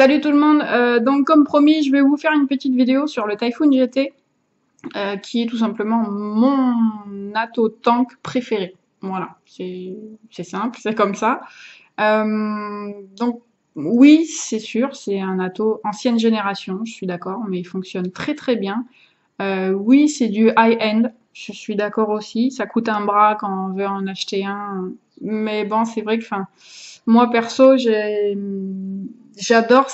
Salut tout le monde, donc comme promis, je vais vous faire une petite vidéo sur le Typhoon GT, qui est tout simplement mon Atto tank préféré. Voilà, c'est simple, c'est comme ça. Donc oui, c'est sûr, c'est un Atto ancienne génération, je suis d'accord, mais il fonctionne très très bien. Oui, c'est du high-end, je suis d'accord aussi. Ça coûte un bras quand on veut en acheter un, mais bon, c'est vrai que, enfin, moi perso, j'adore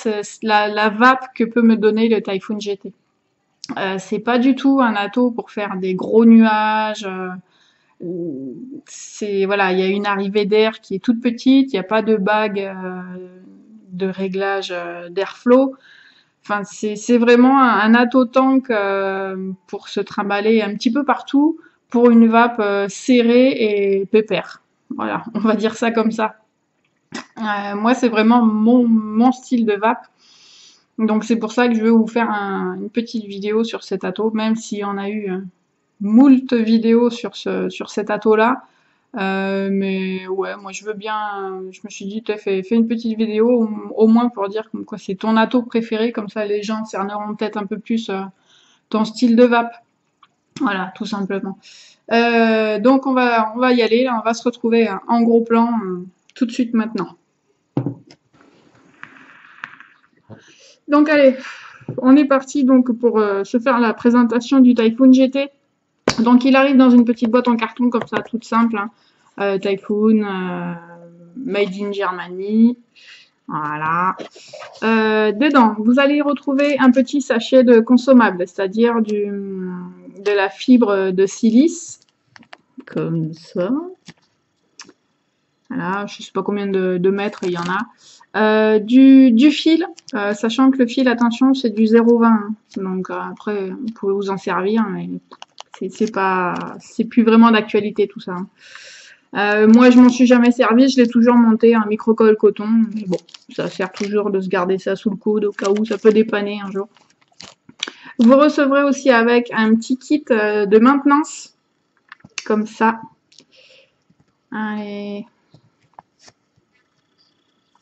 la vape que peut me donner le Typhoon GT. C'est pas du tout un Atto pour faire des gros nuages. C'est voilà, il y a une arrivée d'air qui est toute petite, il n'y a pas de bague de réglage d'airflow. Enfin, c'est vraiment un Atto tank pour se trimballer un petit peu partout pour une vape serrée et pépère. Voilà, on va dire ça comme ça. Moi, c'est vraiment mon style de vape. Donc c'est pour ça que je vais vous faire une petite vidéo sur cet Atto, même s'il y en a eu moult vidéos sur cet Atto-là. Mais ouais, moi je veux bien, je me suis dit, fais une petite vidéo au moins pour dire comme quoi c'est ton Atto préféré, comme ça les gens cerneront peut-être un peu plus ton style de vape. Voilà, tout simplement. Donc on va y aller, là, on va se retrouver en gros plan tout de suite maintenant. Donc allez, on est parti donc pour se faire la présentation du Typhoon GT. Donc il arrive dans une petite boîte en carton comme ça, toute simple. Hein. Typhoon, Made in Germany. Voilà. Dedans, vous allez y retrouver un petit sachet de consommable, c'est-à-dire de la fibre de silice, comme ça. Voilà, je sais pas combien de mètres il y en a. Du fil, sachant que le fil, attention, c'est du 0,20. Hein. Donc après, vous pouvez vous en servir, mais c'est plus vraiment d'actualité tout ça. Hein. Moi, je m'en suis jamais servi, je l'ai toujours monté en micro-colle coton. Mais bon, ça sert toujours de se garder ça sous le coude au cas où ça peut dépanner un jour. Vous recevrez aussi avec un petit kit de maintenance, comme ça. Allez.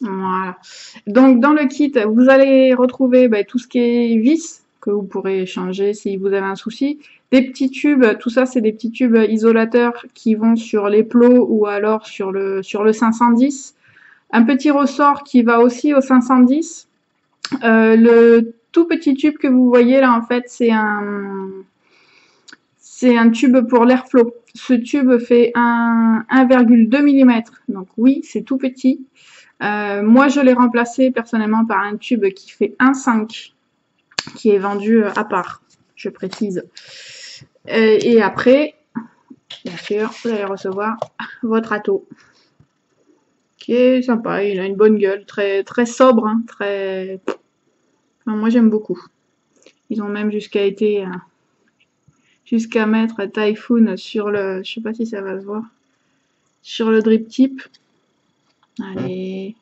Voilà. Donc dans le kit, vous allez retrouver tout ce qui est vis que vous pourrez changer si vous avez un souci. Des petits tubes, tout ça c'est des petits tubes isolateurs qui vont sur les plots ou alors sur le 510. Un petit ressort qui va aussi au 510. Le tout petit tube que vous voyez là en fait c'est un tube pour l'airflow. Ce tube fait 1,2 mm. Donc oui, c'est tout petit. Moi, je l'ai remplacé personnellement par un tube qui fait 1,5, qui est vendu à part, je précise. Et après, bien sûr, vous allez recevoir votre Atto, qui est sympa, il a une bonne gueule, très, très sobre, hein, très... Enfin, moi, j'aime beaucoup. Ils ont même jusqu'à mettre Typhoon sur le... Je sais pas si ça va se voir. Sur le drip tip. Allez...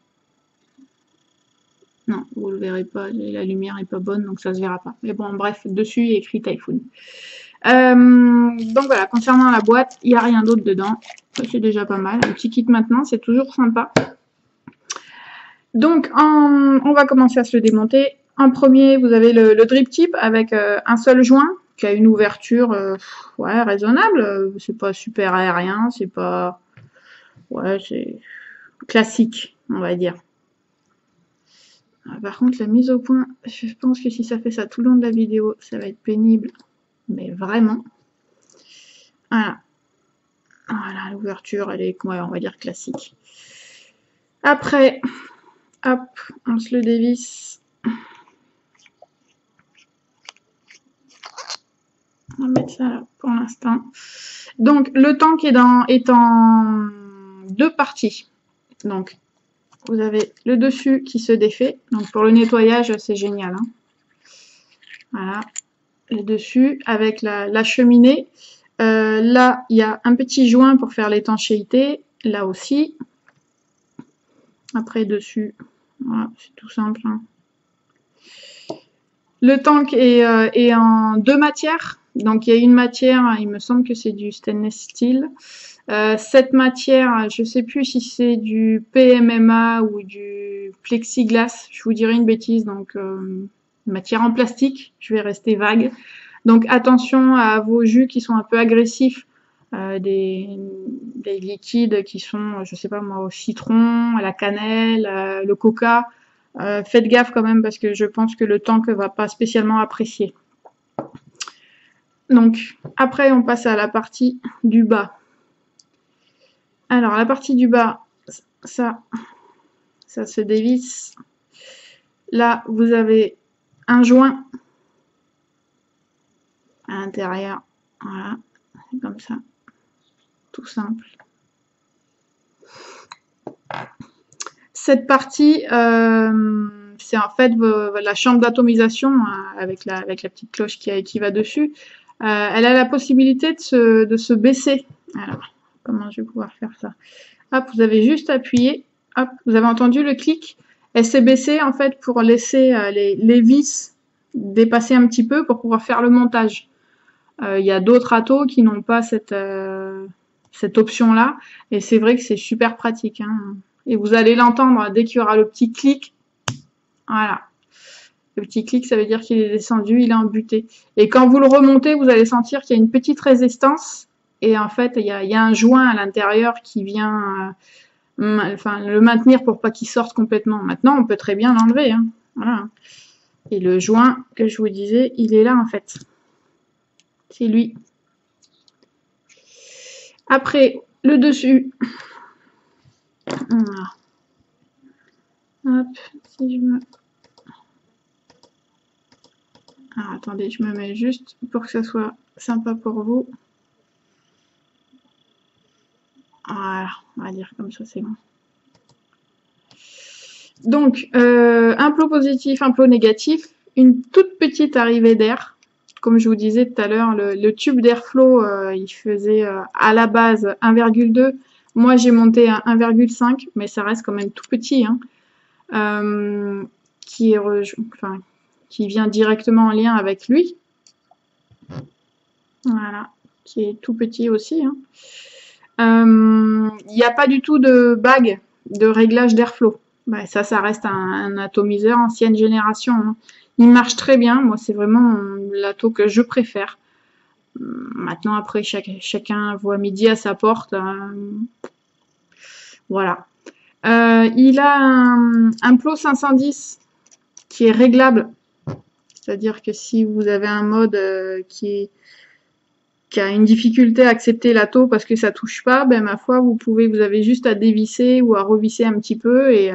Non, vous le verrez pas, la lumière est pas bonne, donc ça se verra pas. Mais bon, bref, dessus, il y a écrit Typhoon. Donc voilà, concernant la boîte, il n'y a rien d'autre dedans. C'est déjà pas mal. Un petit kit maintenant, c'est toujours sympa. Donc, on va commencer à se le démonter. En premier, vous avez le drip tip avec un seul joint qui a une ouverture ouais, raisonnable. C'est pas super aérien, c'est pas... Ouais, c'est classique, on va dire. Par contre, la mise au point, je pense que si ça fait ça tout le long de la vidéo, ça va être pénible. Mais vraiment. Voilà. Voilà, l'ouverture, elle est, ouais, on va dire classique. Après, hop, on se le dévisse. On va mettre ça là pour l'instant. Donc, le tank est en deux parties. Donc, vous avez le dessus qui se défait. Donc, pour le nettoyage, c'est génial. Hein. Voilà, le dessus avec la cheminée. Là, il y a un petit joint pour faire l'étanchéité. Là aussi. Après, dessus, voilà, c'est tout simple. Hein. Le tank est en deux matières. Donc, il y a une matière, il me semble que c'est du stainless steel. Cette matière, je sais plus si c'est du PMMA ou du plexiglas, je vous dirais une bêtise, donc matière en plastique, je vais rester vague. Donc attention à vos jus qui sont un peu agressifs, des liquides qui sont, je sais pas moi, au citron, à la cannelle, le coca. Faites gaffe quand même parce que je pense que le tank va pas spécialement apprécier. Donc après on passe à la partie du bas. Alors la partie du bas, ça se dévisse. Là vous avez un joint à l'intérieur, voilà, comme ça, tout simple. Cette partie, c'est en fait la chambre d'atomisation avec la petite cloche qui va dessus. Elle a la possibilité de se baisser. Alors, comment je vais pouvoir faire ça? Hop, vous avez juste appuyé. Hop, vous avez entendu le clic. Elle s'est baissée en fait pour laisser les vis dépasser un petit peu pour pouvoir faire le montage. Il y a d'autres atos qui n'ont pas cette option-là. Et c'est vrai que c'est super pratique. Hein. Et vous allez l'entendre dès qu'il y aura le petit clic. Voilà. Le petit clic, ça veut dire qu'il est descendu, il est embuté. Et quand vous le remontez, vous allez sentir qu'il y a une petite résistance. Et en fait, il y a un joint à l'intérieur qui vient le maintenir pour pas qu'il sorte complètement. Maintenant, on peut très bien l'enlever. Hein. Voilà. Et le joint que je vous disais, il est là en fait. C'est lui. Après, le dessus. Voilà. Hop, si je me... Alors, attendez, je me mets juste pour que ça soit sympa pour vous. Voilà, on va dire comme ça, c'est bon. Donc, un plot positif, un plot négatif, une toute petite arrivée d'air. Comme je vous disais tout à l'heure, le tube d'airflow, il faisait à la base 1,2. Moi, j'ai monté à 1,5, mais ça reste quand même tout petit. Hein. Qui vient directement en lien avec lui. Voilà, qui est tout petit aussi. Hein. Il n'y a pas du tout de bague de réglage d'airflow. Bah, ça reste un atomiseur ancienne génération. Hein. Il marche très bien. Moi, c'est vraiment l'ato que je préfère. Maintenant, après, chacun voit midi à sa porte. Voilà. Il a un plot 510 qui est réglable. C'est-à-dire que si vous avez un mode qui a une difficulté à accepter la taux parce que ça touche pas, ben ma foi, vous avez juste à dévisser ou à revisser un petit peu et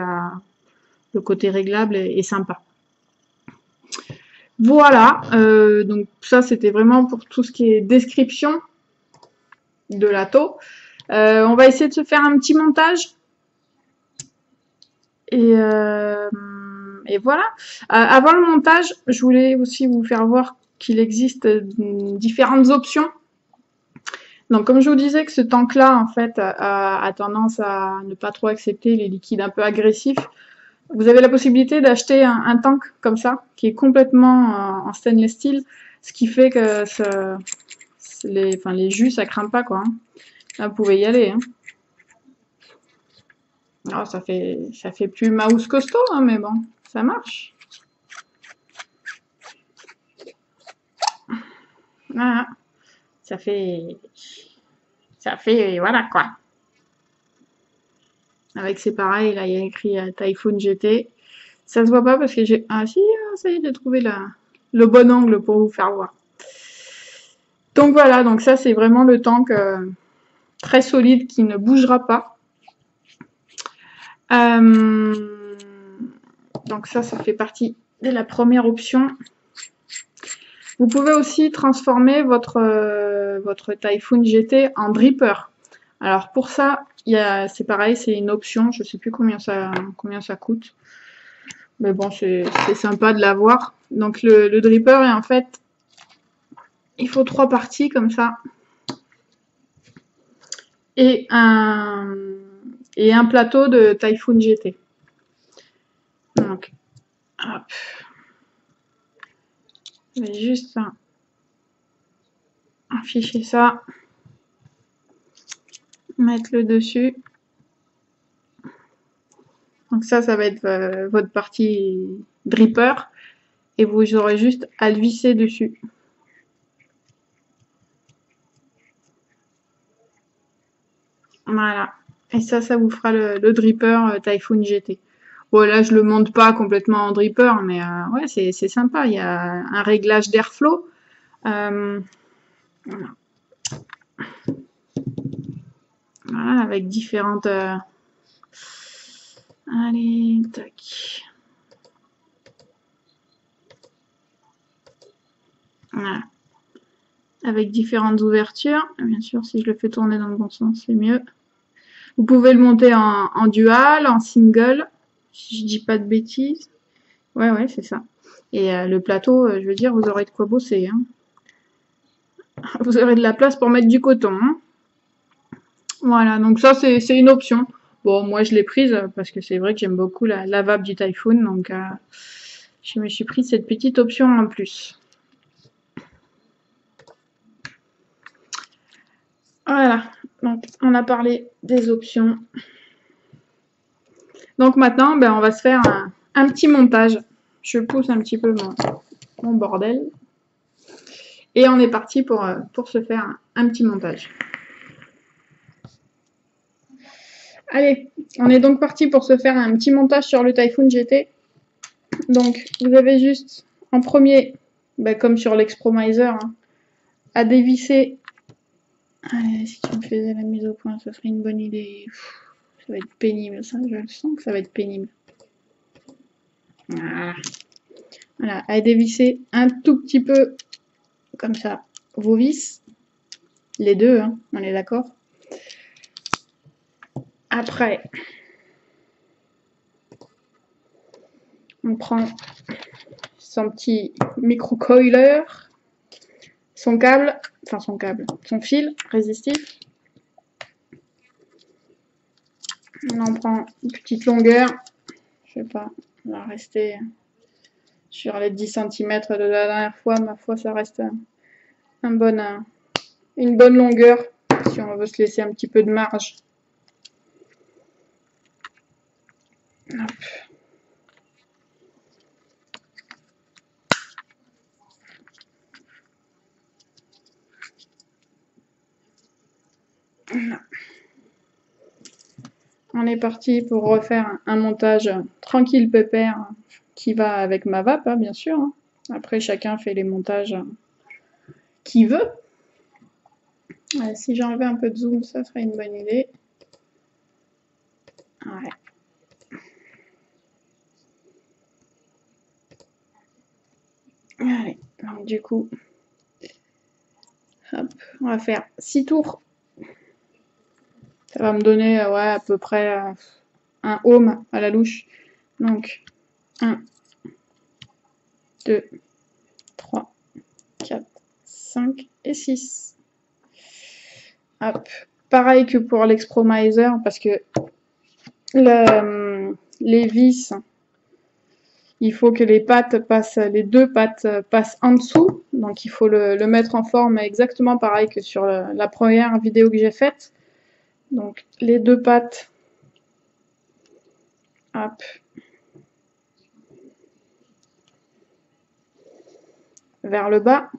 le côté réglable est sympa. Voilà, donc ça c'était vraiment pour tout ce qui est description de la taux. On va essayer de se faire un petit montage. Et voilà. Avant le montage, je voulais aussi vous faire voir qu'il existe différentes options. Donc, comme je vous disais que ce tank-là, en fait, a tendance à ne pas trop accepter les liquides un peu agressifs, vous avez la possibilité d'acheter un tank comme ça, qui est complètement en stainless steel, ce qui fait que les jus, ça craint pas, quoi. Hein. Là, vous pouvez y aller. Hein. Alors, ça fait plus mouse costaud, hein, mais bon, ça marche. Voilà. Ça fait, voilà, quoi. Avec c'est pareil, là, il y a écrit Typhoon GT. Ça se voit pas parce que j'ai... Ah si, ça y est, j'ai trouvé le bon angle pour vous faire voir. Donc voilà, donc ça, c'est vraiment le tank très solide qui ne bougera pas. Donc ça fait partie de la première option. Vous pouvez aussi transformer votre Typhoon GT en dripper. Alors pour ça, c'est pareil, c'est une option. Je sais plus combien ça coûte. Mais bon, c'est sympa de l'avoir. Donc le dripper est en fait, il faut 3 parties comme ça. Et un plateau de Typhoon GT. Donc, hop. Je vais juste afficher ça. mettre le dessus. Donc ça va être votre partie dripper. Et vous aurez juste à le visser dessus. Voilà. Et ça vous fera le dripper Typhoon GT. Bon, là, je le monte pas complètement en dripper, mais ouais, c'est sympa. Il y a un réglage d'airflow. Voilà. Voilà, avec différentes... Allez, tac. Voilà. Avec différentes ouvertures. Bien sûr, si je le fais tourner dans le bon sens, c'est mieux. Vous pouvez le monter en dual, en single, si je dis pas de bêtises. Ouais, c'est ça. Et le plateau, je veux dire, vous aurez de quoi bosser. Hein. Vous aurez de la place pour mettre du coton. Hein. Voilà, donc ça, c'est une option. Bon, moi, je l'ai prise parce que c'est vrai que j'aime beaucoup la vape du Typhoon. Donc, je me suis prise cette petite option en plus. Voilà, donc on a parlé des options. Donc maintenant, on va se faire un petit montage. Je pousse un petit peu mon bordel. Et on est parti pour se faire un petit montage. Allez, on est donc parti pour se faire un petit montage sur le Typhoon GT. Donc, vous avez juste en premier, comme sur l'Expromiser, hein, à dévisser. Allez, si tu me faisais la mise au point, ça serait une bonne idée. Ça va être pénible, ça, je le sens que ça va être pénible. Voilà, à dévisser un tout petit peu, comme ça, vos vis. Les deux, hein, on est d'accord. Après, on prend son petit micro-coiler, son fil résistif. On en prend une petite longueur, je sais pas, on va rester sur les 10 cm de la dernière fois. Ma foi, ça reste une bonne longueur si on veut se laisser un petit peu de marge. Hop. Voilà. On est parti pour refaire un montage tranquille pépère qui va avec ma vape, hein, bien sûr. Hein. Après, chacun fait les montages qu'il veut. Si j'enlevais un peu de zoom, ça serait une bonne idée. Ouais. Allez, donc du coup, hop, on va faire 6 tours. Ça va me donner à peu près un ohm à la louche. Donc, 1, 2, 3, 4, 5 et 6. Hop. Pareil que pour l'Expromiser, parce que les vis, il faut que les deux pattes passent en dessous. Donc il faut le mettre en forme exactement pareil que sur la première vidéo que j'ai faite. Donc les deux pattes, hop, vers le bas,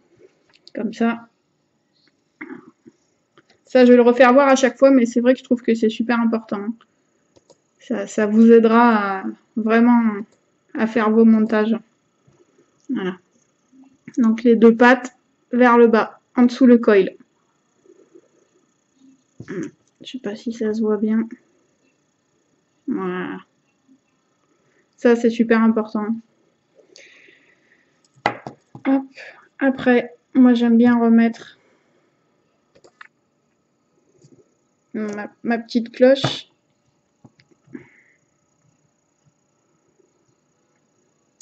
comme ça. Ça, je vais le refaire voir à chaque fois, mais c'est vrai que je trouve que c'est super important. Ça vous aidera vraiment à faire vos montages. Voilà. Donc les deux pattes vers le bas, en dessous le coil. Je sais pas si ça se voit bien. Voilà. Ça, c'est super important. Hop. Après, moi, j'aime bien remettre ma petite cloche.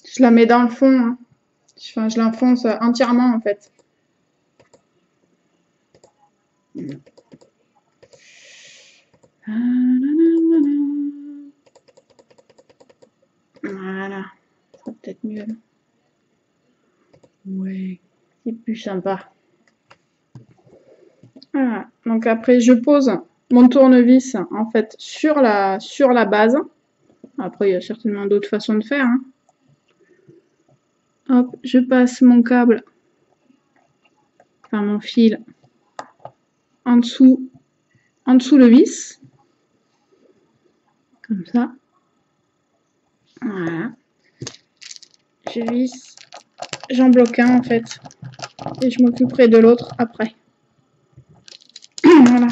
Je la mets dans le fond. Hein. Enfin, je l'enfonce entièrement, en fait. Voilà. Ça sera peut-être mieux. Ouais. C'est plus sympa. Voilà. Donc après, je pose mon tournevis en fait sur la base. Après, il y a certainement d'autres façons de faire. Hein. Hop, je passe mon câble, enfin mon fil, en dessous le vis. Comme ça. Voilà. Je visse. J'en bloque un en fait. Et je m'occuperai de l'autre après. Voilà.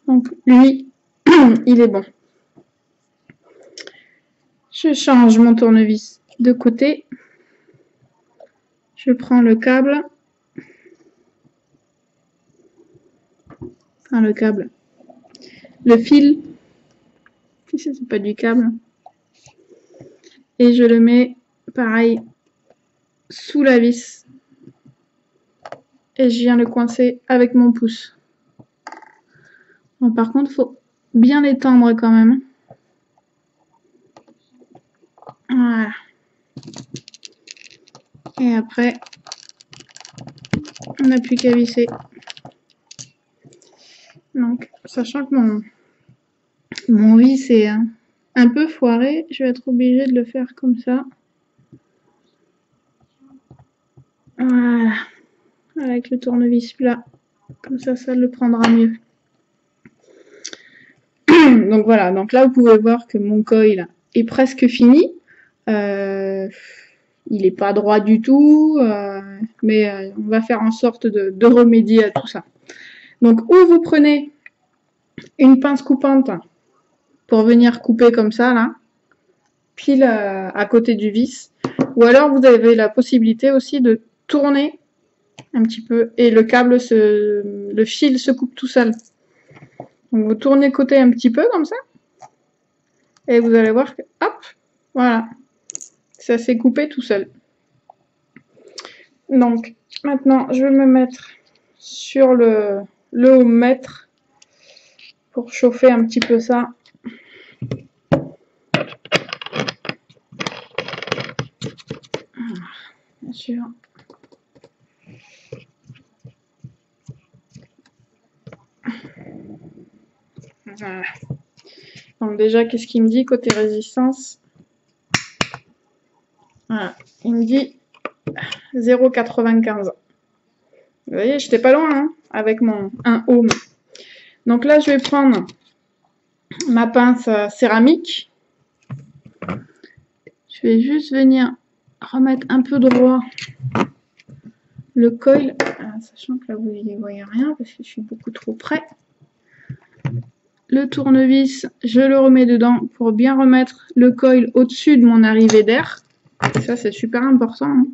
Donc lui, il est bon. Je change mon tournevis de côté. Je prends le câble. Enfin le câble. Le fil. C'est pas du câble. Et je le mets pareil sous la vis. Et je viens le coincer avec mon pouce. Bon, par contre, il faut bien l'étendre quand même. Voilà. Et après, on n'a plus qu'à visser. Donc, sachant que mon vis est un peu foiré, je vais être obligée de le faire comme ça. Voilà. Avec le tournevis plat. Comme ça, ça le prendra mieux. Donc voilà, donc là vous pouvez voir que mon coil est presque fini. Il n'est pas droit du tout, mais on va faire en sorte de remédier à tout ça. Donc ou vous prenez une pince coupante pour venir couper comme ça, là, pile à côté du vis, ou alors vous avez la possibilité aussi de tourner un petit peu et le câble, le fil se coupe tout seul. Donc vous tournez côté un petit peu comme ça. Et vous allez voir que, hop, voilà, ça s'est coupé tout seul. Donc, maintenant, je vais me mettre sur le ohmmètre pour chauffer un petit peu ça. Bien sûr. Voilà. Donc déjà, qu'est-ce qu'il me dit côté résistance? Voilà, il me dit 0,95. Vous voyez, j'étais pas loin hein, avec mon 1 ohm. Donc là, je vais prendre ma pince céramique. Je vais juste venir remettre un peu droit le coil, sachant que là, vous n'y voyez rien parce que je suis beaucoup trop près. Le tournevis, je le remets dedans pour bien remettre le coil au-dessus de mon arrivée d'air. Ça, c'est super important. Hein.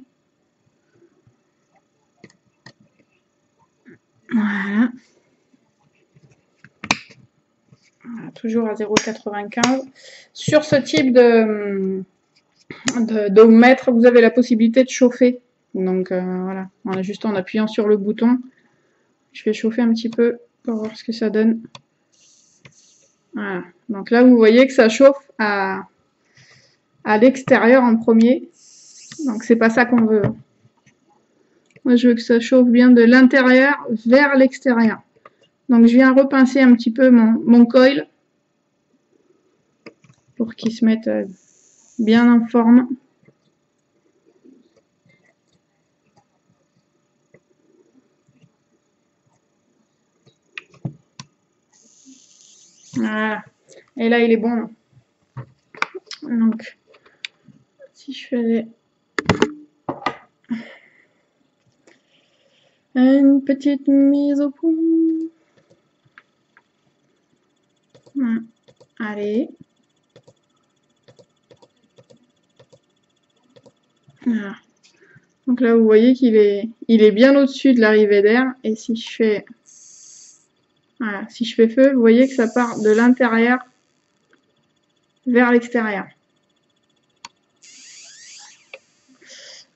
Voilà. Voilà. Toujours à 0,95. Sur ce type d'ohmmètre, vous avez la possibilité de chauffer. Donc voilà, juste en appuyant sur le bouton, je vais chauffer un petit peu pour voir ce que ça donne. Voilà. Donc là, vous voyez que ça chauffe à l'extérieur en premier. Donc c'est pas ça qu'on veut. Moi, je veux que ça chauffe bien de l'intérieur vers l'extérieur. Donc je viens repincer un petit peu mon coil pour qu'il se mette bien en forme. Voilà. Et là, il est bon. Donc, si je faisais une petite mise au point. Voilà. Allez. Voilà. Donc là, vous voyez qu'il est bien au-dessus de l'arrivée d'air. Et si je fais... Voilà, si je fais feu, vous voyez que ça part de l'intérieur vers l'extérieur.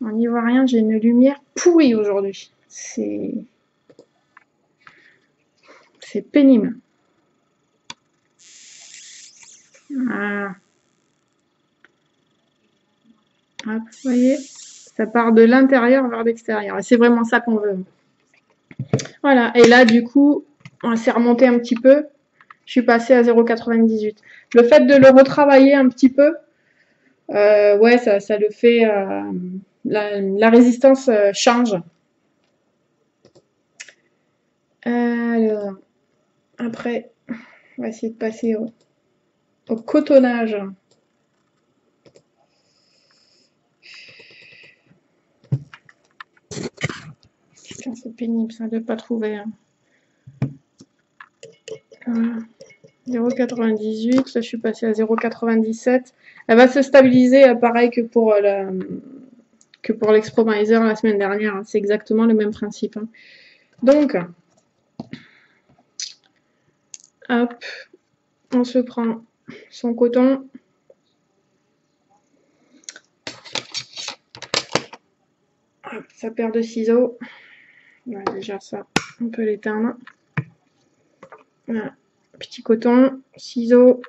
On n'y voit rien, j'ai une lumière pourrie aujourd'hui. C'est pénible. Voilà. Hop, vous voyez, ça part de l'intérieur vers l'extérieur. Et c'est vraiment ça qu'on veut. Voilà, et là, du coup, on s'est remonté un petit peu. je suis passée à 0,98. Le fait de le retravailler un petit peu, ouais, ça le fait, la résistance change. Alors, après, on va essayer de passer au cotonnage. Putain, c'est pénible ça de ne pas trouver. Hein. Voilà. 0,98, là je suis passée à 0,97. Elle va se stabiliser pareil que pour l'Expromiser la semaine dernière. Hein. C'est exactement le même principe. Hein. Donc, hop, on se prend son coton. Hop, sa paire de ciseaux. Ouais, déjà ça, on peut l'éteindre. Voilà. Petit coton, ciseaux.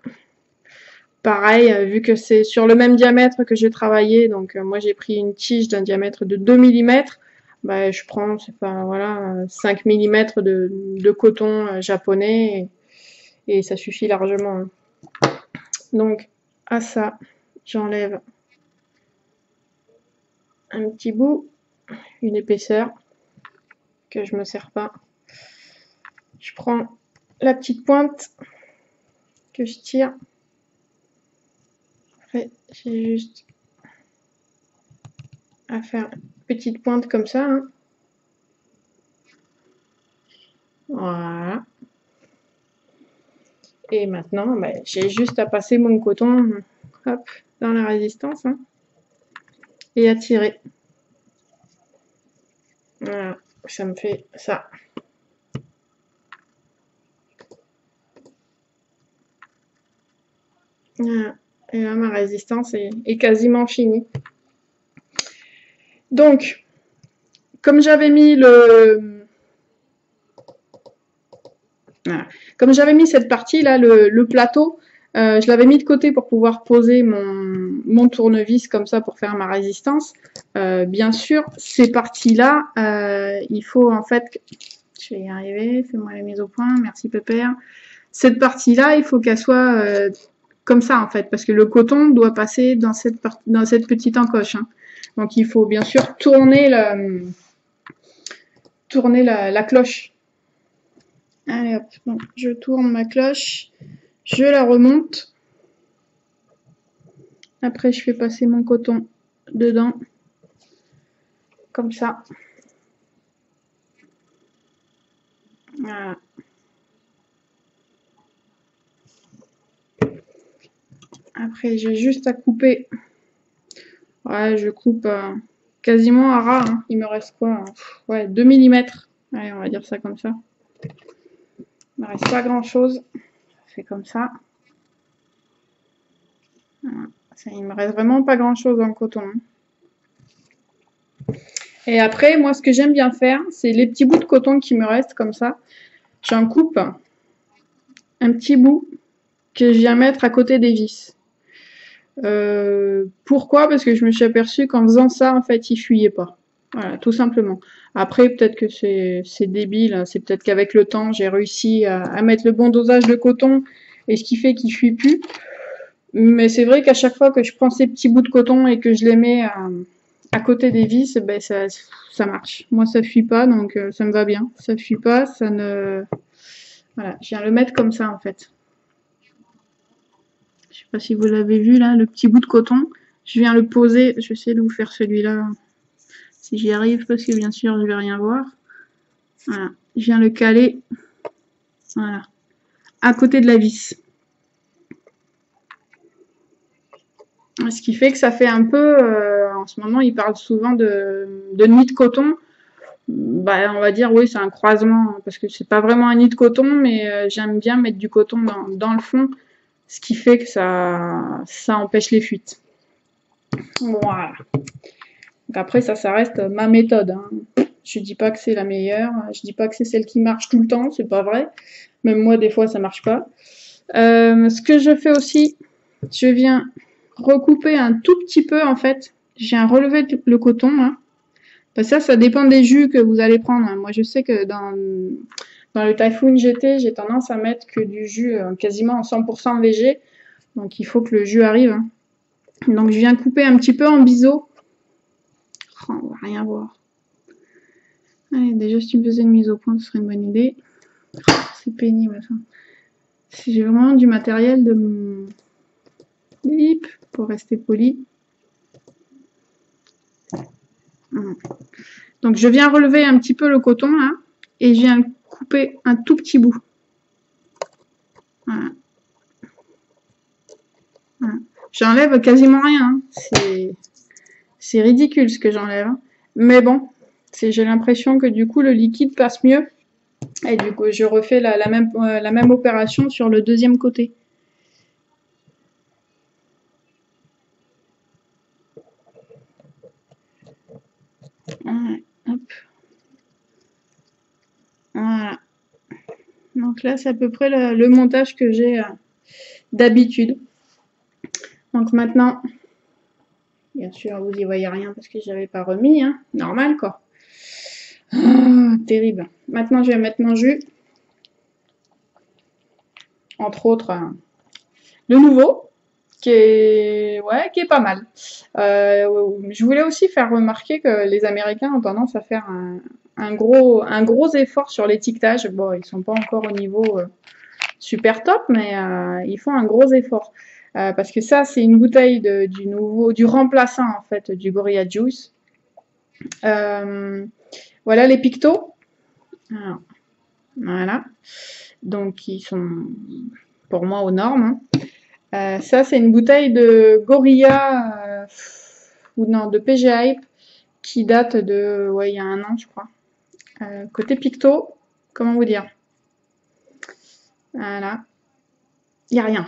Pareil, vu que c'est sur le même diamètre que j'ai travaillé, donc moi j'ai pris une tige d'un diamètre de 2 mm, bah, je prends, c'est pas, voilà, 5 mm de coton japonais et ça suffit largement. Donc à ça, j'enlève un petit bout, une épaisseur que je me sers pas. Je prends la petite pointe que je tire. Après, j'ai juste à faire une petite pointe comme ça. Hein. Voilà. Et maintenant, bah, j'ai juste à passer mon coton hop, dans la résistance hein, et à tirer. Voilà, ça me fait ça. Voilà. Et là, ma résistance est quasiment finie. Donc, comme j'avais mis voilà. Comme j'avais mis cette partie là, le plateau, je l'avais mis de côté pour pouvoir poser mon tournevis comme ça pour faire ma résistance. Bien sûr, ces parties-là, il faut en fait, je vais y arriver, fais-moi la mise au point, merci Pépère. Cette partie-là, il faut qu'elle soit comme ça en fait, parce que le coton doit passer dans cette petite encoche. Hein. Donc il faut bien sûr tourner la cloche. Allez hop, bon, je tourne ma cloche, je la remonte. Après, je fais passer mon coton dedans, comme ça. Voilà. Après, j'ai juste à couper. Ouais, je coupe quasiment à ras. Hein. Il me reste quoi? Ouais, 2 mm. Allez, on va dire ça comme ça. Il me reste pas grand-chose. C'est comme ça. Voilà. Il me reste vraiment pas grand-chose en coton. Et après, moi, ce que j'aime bien faire, c'est les petits bouts de coton qui me restent comme ça. J'en coupe un petit bout que je viens mettre à côté des vis. Pourquoi? Parce que je me suis aperçue qu'en faisant ça, en fait, il fuyait pas. Voilà, tout simplement. Après, peut-être que c'est débile, hein. C'est peut-être qu'avec le temps, j'ai réussi à mettre le bon dosage de coton, et ce qui fait qu'il fuit plus. Mais c'est vrai qu'à chaque fois que je prends ces petits bouts de coton et que je les mets à côté des vis, ben ça marche. Moi, ça fuit pas, donc ça me va bien. Ça fuit pas, ça ne... Voilà, je viens le mettre comme ça, en fait. Je sais pas si vous l'avez vu, là, le petit bout de coton. Je viens le poser. Je vais essayer de vous faire celui-là, si j'y arrive, parce que bien sûr, je vais rien voir. Voilà, je viens le caler, voilà, à côté de la vis. Ce qui fait que ça fait un peu, en ce moment, ils parlent souvent de nid de coton. Bah, on va dire, oui, c'est un croisement, parce que c'est pas vraiment un nid de coton, mais j'aime bien mettre du coton dans le fond, ce qui fait que ça empêche les fuites. Voilà. Donc après, ça reste ma méthode. Hein. Je dis pas que c'est la meilleure, je dis pas que c'est celle qui marche tout le temps, c'est pas vrai. Même moi, des fois, ça marche pas. Ce que je fais aussi, je viens recouper un tout petit peu, en fait. Je viens relever le coton, là. Ça dépend des jus que vous allez prendre. Moi, je sais que dans dans le Typhoon GT, j'ai tendance à mettre que du jus quasiment en 100% végé. Donc il faut que le jus arrive. Hein. Donc je viens couper un petit peu en biseau. Oh, on va rien voir. Allez, déjà si tu me faisais une mise au point, ce serait une bonne idée. Oh, c'est pénible ça. Si j'ai vraiment du matériel de mon lip pour rester poli. Donc je viens relever un petit peu le coton là et je viens couper un tout petit bout. Voilà. Voilà. J'enlève quasiment rien. Hein. C'est ridicule ce que j'enlève. Hein. Mais bon, j'ai l'impression que du coup le liquide passe mieux. Et du coup je refais la même opération sur le deuxième côté. Voilà. Hop. Voilà. Donc là, c'est à peu près le montage que j'ai d'habitude. Donc maintenant, bien sûr, vous y voyez rien parce que je n'avais pas remis, hein. Normal quoi. Oh, terrible. Maintenant, je vais mettre mon jus. Entre autres, le nouveau, qui est pas mal. Je voulais aussi faire remarquer que les Américains ont tendance à faire un gros effort sur l'étiquetage. Bon, ils sont pas encore au niveau super top, mais ils font un gros effort. Parce que ça, c'est une bouteille du remplaçant en fait du Gorilla Juice. Voilà les pictos. Alors, voilà. Donc ils sont pour moi aux normes. Hein. Ça, c'est une bouteille de Gorilla ou non de PG Hype qui date de il y a 1 an, je crois. Côté picto, comment vous dire? Voilà. Il n'y a rien.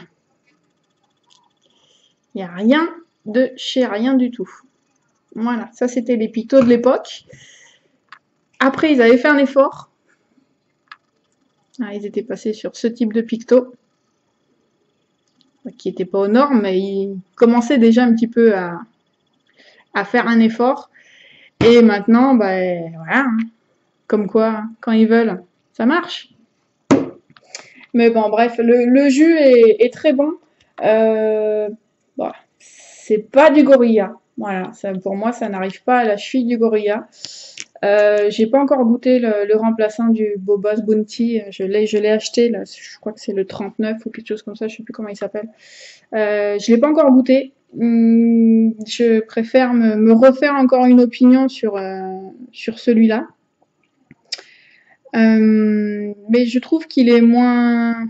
Il n'y a rien de chez rien du tout. Voilà, ça c'était les pictos de l'époque. Après, ils avaient fait un effort. Ah, ils étaient passés sur ce type de picto. Qui n'était pas aux normes, mais ils commençaient déjà un petit peu à faire un effort. Et maintenant, ben voilà. Hein. Comme quoi, quand ils veulent, ça marche. Mais bon, bref, le jus est très bon. Bon, c'est pas du Gorilla. Voilà, ça, pour moi, ça n'arrive pas à la cheville du Gorilla. J'ai pas encore goûté le remplaçant du Bobos Bounty. Je l'ai acheté, là, je crois que c'est le 39 ou quelque chose comme ça, je sais plus comment il s'appelle. Je l'ai pas encore goûté. Je préfère me refaire encore une opinion sur celui-là. Mais je trouve qu'il est moins.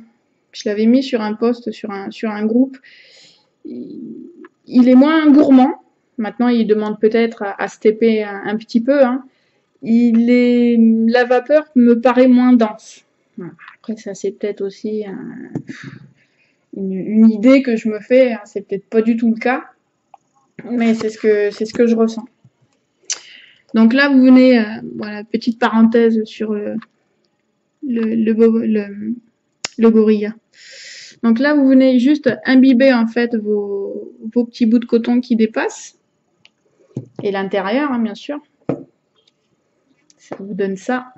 Je l'avais mis sur un post, sur un groupe. Il est moins gourmand. Maintenant, il demande peut-être à stepper un petit peu. Hein. La vapeur me paraît moins dense. Voilà. Après, ça, c'est peut-être aussi une idée que je me fais. Hein. C'est peut-être pas du tout le cas. Mais c'est ce que je ressens. Donc là, vous venez, voilà, petite parenthèse sur le Gorilla. Donc là, vous venez juste imbiber en fait vos petits bouts de coton qui dépassent. Et l'intérieur, hein, bien sûr. Ça vous donne ça.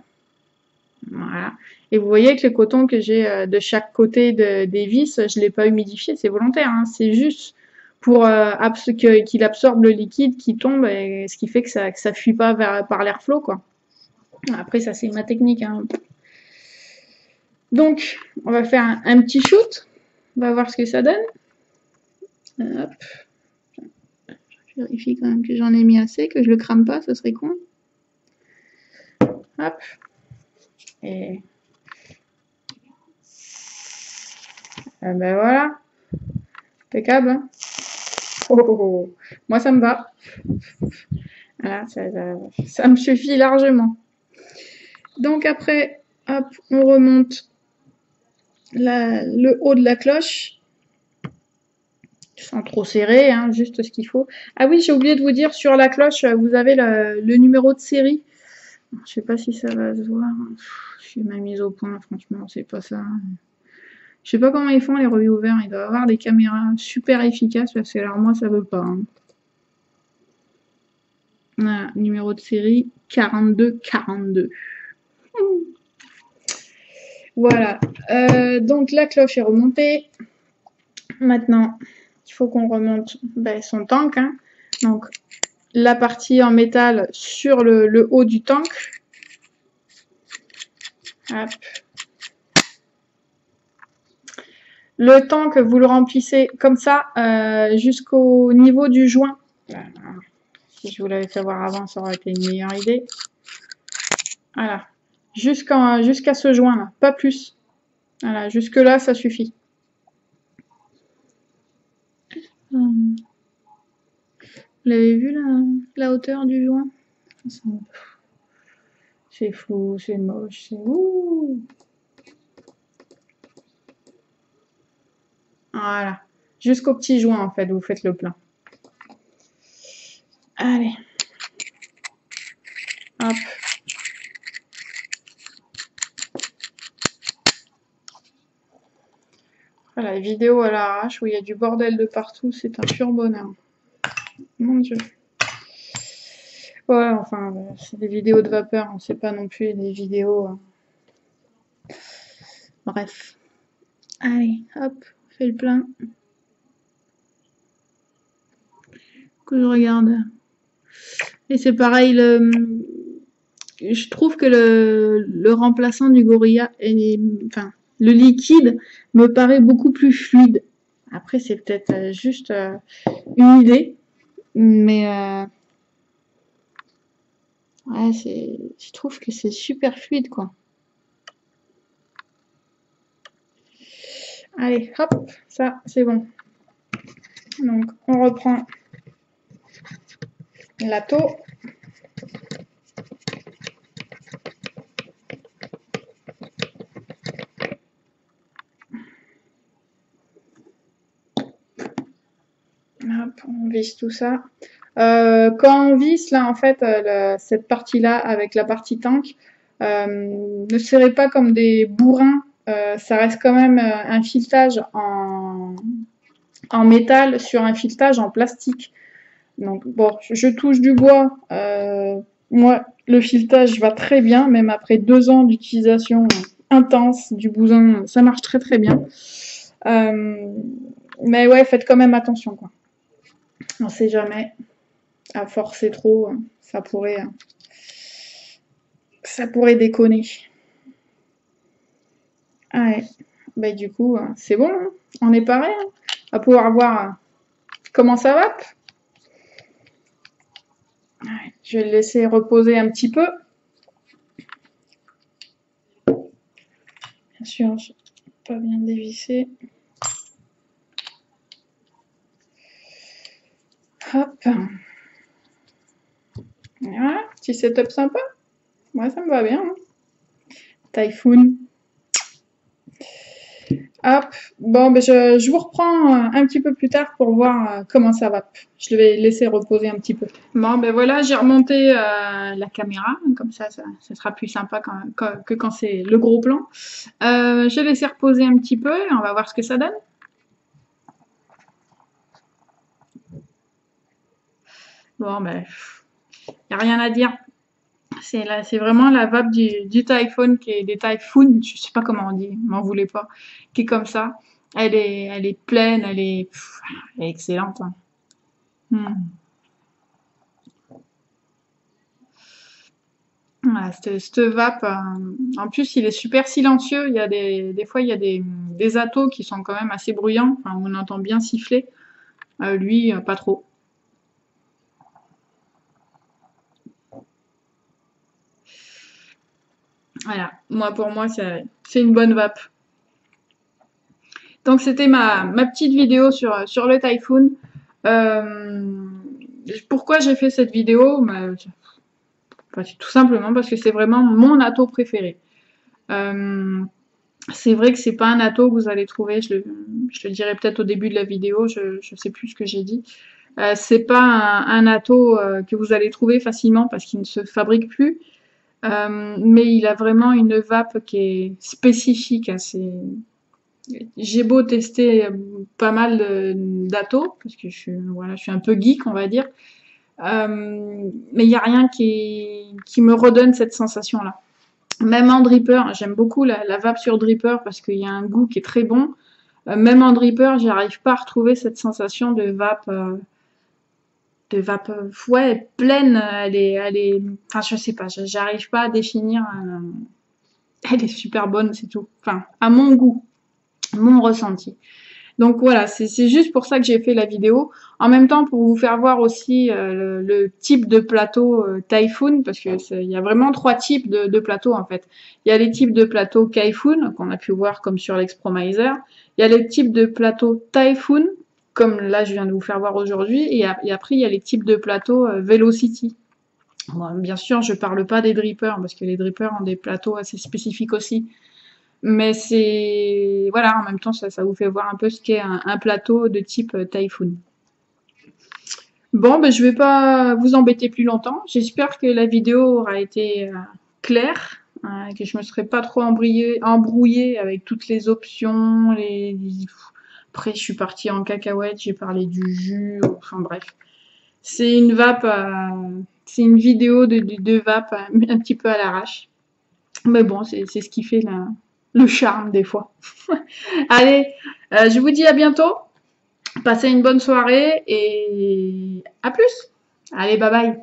Voilà. Et vous voyez que le coton que j'ai de chaque côté des vis, je ne l'ai pas humidifié, c'est volontaire. Hein. C'est juste pour qu'il absorbe le liquide qui tombe, et ce qui fait que ça fuit pas par l'airflow, quoi. Après, ça, c'est ma technique. Hein. Donc, on va faire un petit shoot. On va voir ce que ça donne. Hop. Je vérifie quand même que j'en ai mis assez, que je le crame pas, ça serait con. Hop. Et ben voilà. Impeccable. Hein. Oh, oh, oh. Moi, ça me va. Voilà, ça me suffit largement. Donc après, hop, on remonte le haut de la cloche. Sans trop serrer, hein, juste ce qu'il faut. Ah oui, j'ai oublié de vous dire, sur la cloche, vous avez le numéro de série. Je sais pas si ça va se voir. Je suis ma mise au point, franchement, c'est pas ça. Je sais pas comment ils font les reviewers. Ils doivent avoir des caméras super efficaces parce que alors moi, ça veut pas. Hein. Voilà, numéro de série 4242. Voilà. Donc la cloche est remontée. Maintenant, il faut qu'on remonte son tank. Hein. Donc la partie en métal sur le haut du tank. Hop. Le tank, vous le remplissez comme ça jusqu'au niveau du joint. Si je vous l'avais fait voir avant, ça aurait été une meilleure idée. Voilà. Jusqu'à ce joint-là, pas plus. Voilà, jusque-là, ça suffit. Vous l'avez vu, la hauteur du joint? C'est flou, c'est moche, c'est... Ouh. Voilà. Jusqu'au petit joint, en fait, vous faites le plein. Allez. Hop. Voilà, la vidéo à l'arrache où il y a du bordel de partout, c'est un pur bonheur. Mon Dieu. Ouais, enfin, c'est des vidéos de vapeur, hein, c'est pas non plus des vidéos... Bref. Allez, hop, on fait le plein. Que je regarde. Et c'est pareil, je trouve que le remplaçant du Gorilla, enfin, le liquide me paraît beaucoup plus fluide. Après, c'est peut-être juste une idée, mais ouais, je trouve que c'est super fluide, quoi. Allez, hop, ça, c'est bon. Donc, on reprend la taux. Hop, on visse tout ça. Quand on visse, là, en fait, cette partie-là, avec la partie tank, ne serrez pas comme des bourrins. Ça reste quand même un filetage en métal sur un filetage en plastique. Donc, bon, je touche du bois. Moi, le filetage va très bien, même après 2 ans d'utilisation intense du bousin, ça marche très très bien. Mais ouais, faites quand même attention, quoi. On sait jamais. À forcer trop, ça pourrait déconner. Ouais. Bah, du coup, c'est bon, hein, on est pareil. Hein. On va pouvoir voir comment ça va. Ouais, je vais le laisser reposer un petit peu. Bien sûr, je pas bien dévisser. Hop. Voilà, petit setup sympa. Moi, ça me va bien. Hein. Typhoon. Hop, bon, ben je vous reprends un petit peu plus tard pour voir comment ça va. Je vais laisser reposer un petit peu. Bon, ben voilà, j'ai remonté la caméra, comme ça sera plus sympa que quand c'est le gros plan. Je vais laisser reposer un petit peu et on va voir ce que ça donne. Bon, ben, il n'y a rien à dire. C'est vraiment la vape du Typhoon qui est des Typhoon, je sais pas comment on dit, m'en voulez pas, qui est comme ça. Elle est pleine, elle est excellente. Hein. Voilà, cette vape, en plus, il est super silencieux. Il y a des fois, il y a des atos qui sont quand même assez bruyants. Enfin, on entend bien siffler. Lui, pas trop. Voilà, pour moi, c'est une bonne vape. Donc, c'était ma petite vidéo sur le Typhoon. Pourquoi j'ai fait cette vidéo? Tout simplement parce que c'est vraiment mon ato préféré. C'est vrai que c'est pas un ato que vous allez trouver, je le dirai peut-être au début de la vidéo, je sais plus ce que j'ai dit. C'est pas un ato que vous allez trouver facilement parce qu'il ne se fabrique plus. Mais il a vraiment une vape qui est spécifique. Hein, j'ai beau tester pas mal d'atos, parce que je suis un peu geek, on va dire. Mais il n'y a rien qui me redonne cette sensation-là. Même en dripper, j'aime beaucoup la vape sur dripper parce qu'il y a un goût qui est très bon. Même en dripper, j'arrive pas à retrouver cette sensation de vape, ouais, pleine. Enfin, je sais pas, j'arrive pas à définir. Elle est super bonne, c'est tout. Enfin, à mon goût, mon ressenti. Donc voilà, c'est juste pour ça que j'ai fait la vidéo. En même temps, pour vous faire voir aussi le type de plateau Typhoon, parce que il y a vraiment 3 types de plateaux en fait. Il y a les types de plateaux Typhoon, qu'on a pu voir comme sur l'Expromiser. Il y a les types de plateaux Typhoon, comme là je viens de vous faire voir aujourd'hui. Et après, il y a les types de plateaux Velocity. Bon, bien sûr, je parle pas des drippers, parce que les drippers ont des plateaux assez spécifiques aussi. Mais c'est voilà, en même temps, ça vous fait voir un peu ce qu'est un plateau de type Typhoon. Bon, ben, je vais pas vous embêter plus longtemps. J'espère que la vidéo aura été claire, que je me serai pas trop embrouillée avec toutes les options. Après, je suis partie en cacahuète, j'ai parlé du jus, enfin bref. C'est une vape, c'est une vidéo de vape un petit peu à l'arrache. Mais bon, c'est ce qui fait le charme des fois. Allez, je vous dis à bientôt. Passez une bonne soirée et à plus. Allez, bye bye.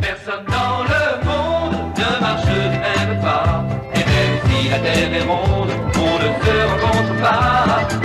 Personne dans le monde ne marche du même pas. Et même si la terre est ronde, on ne se rencontre pas.